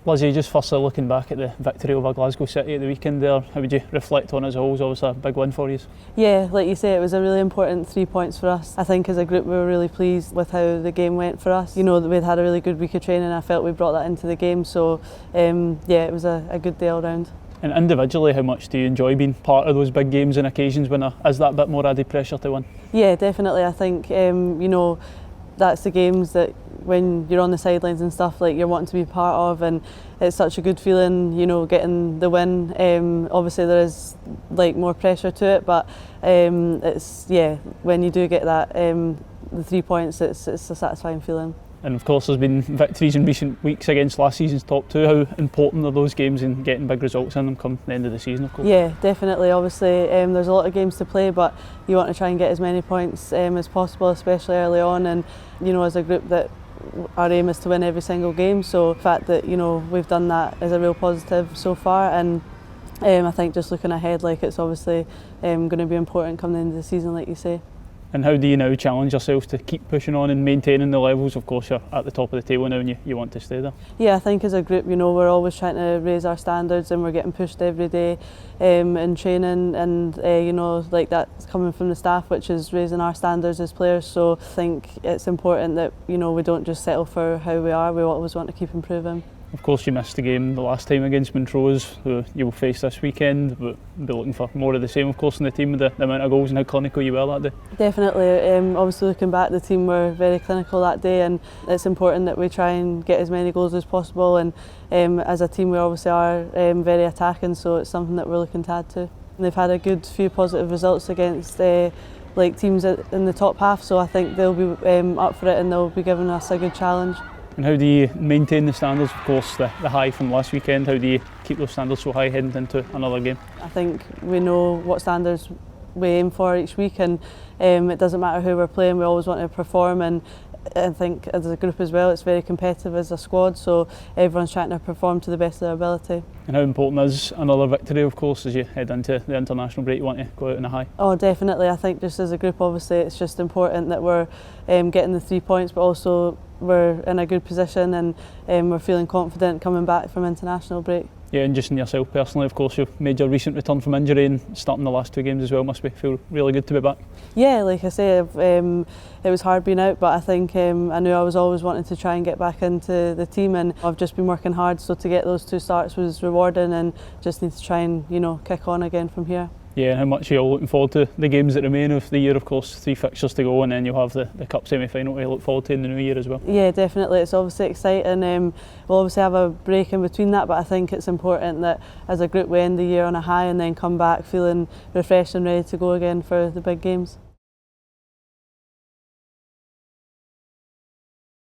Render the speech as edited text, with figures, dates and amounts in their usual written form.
Lizzie, just firstly looking back at the victory over Glasgow City at the weekend there, how would you reflect on it as a whole? It was obviously a big win for you. Yeah, like you say, it was a really important 3 points for us. I think as a group we were really pleased with how the game went for us. You know, that we'd had a really good week of training. I felt we brought that into the game, so yeah, it was a good day all round. And individually, how much do you enjoy being part of those big games and occasions when there is that bit more added pressure to win? Yeah, definitely. I think you know, that's the games that when you're on the sidelines and stuff, like, you're wanting to be part of, and it's such a good feeling, you know, getting the win. Obviously there is like more pressure to it, but it's, yeah, when you do get that the 3 points, it's a satisfying feeling. And of course there's been victories in recent weeks against last season's top two. How important are those games in getting big results in them come the end of the season, of course? Yeah, definitely. Obviously there's a lot of games to play, but you want to try and get as many points as possible, especially early on. And you know, as a group, that our aim is to win every single game, so the fact that, you know, we've done that is a real positive so far. And I think just looking ahead, like, it's obviously going to be important coming into the season, like you say. And how do you now challenge yourselves to keep pushing on and maintaining the levels? Of course, you're at the top of the table now and you want to stay there. Yeah, I think as a group, you know, we're always trying to raise our standards, and we're getting pushed every day in training, and you know, like, that's coming from the staff, which is raising our standards as players. So I think it's important that, you know, we don't just settle for how we are. We always want to keep improving. Of course, you missed the game the last time against Montrose, who you will face this weekend, but be looking for more of the same, of course, in the team, with the amount of goals and how clinical you were that day. Definitely. Obviously, looking back, the team were very clinical that day, and it's important that we try and get as many goals as possible. And as a team, we obviously are very attacking, so it's something that we're looking to add to. And they've had a good few positive results against like teams in the top half, so I think they'll be up for it, and they'll be giving us a good challenge. And how do you maintain the standards? Of course, the high from last weekend, how do you keep those standards so high heading into another game? I think we know what standards we aim for each week, and it doesn't matter who we're playing, we always want to perform. And I think as a group as well, it's very competitive as a squad, so everyone's trying to perform to the best of their ability. And how important is another victory, of course, as you head into the international break? You want to go out on a high? Oh, definitely. I think just as a group, obviously, it's just important that we're getting the 3 points, but also we're in a good position, and we're feeling confident coming back from international break. Yeah, and just in yourself personally, of course, you've made your recent return from injury and starting the last 2 games as well. Must feel really good to be back. Yeah, like I say, it was hard being out, but I think I knew I was always wanting to try and get back into the team, and I've just been working hard, so to get those 2 starts was rewarding, and just need to try and, you know, kick on again from here. Yeah, and how much are you all looking forward to the games that remain of the year? Of course, 3 fixtures to go, and then you'll have the cup semi-final to look forward to in the new year as well. Yeah, definitely. It's obviously exciting. We'll obviously have a break in between that, but I think it's important that as a group we end the year on a high and then come back feeling refreshed and ready to go again for the big games.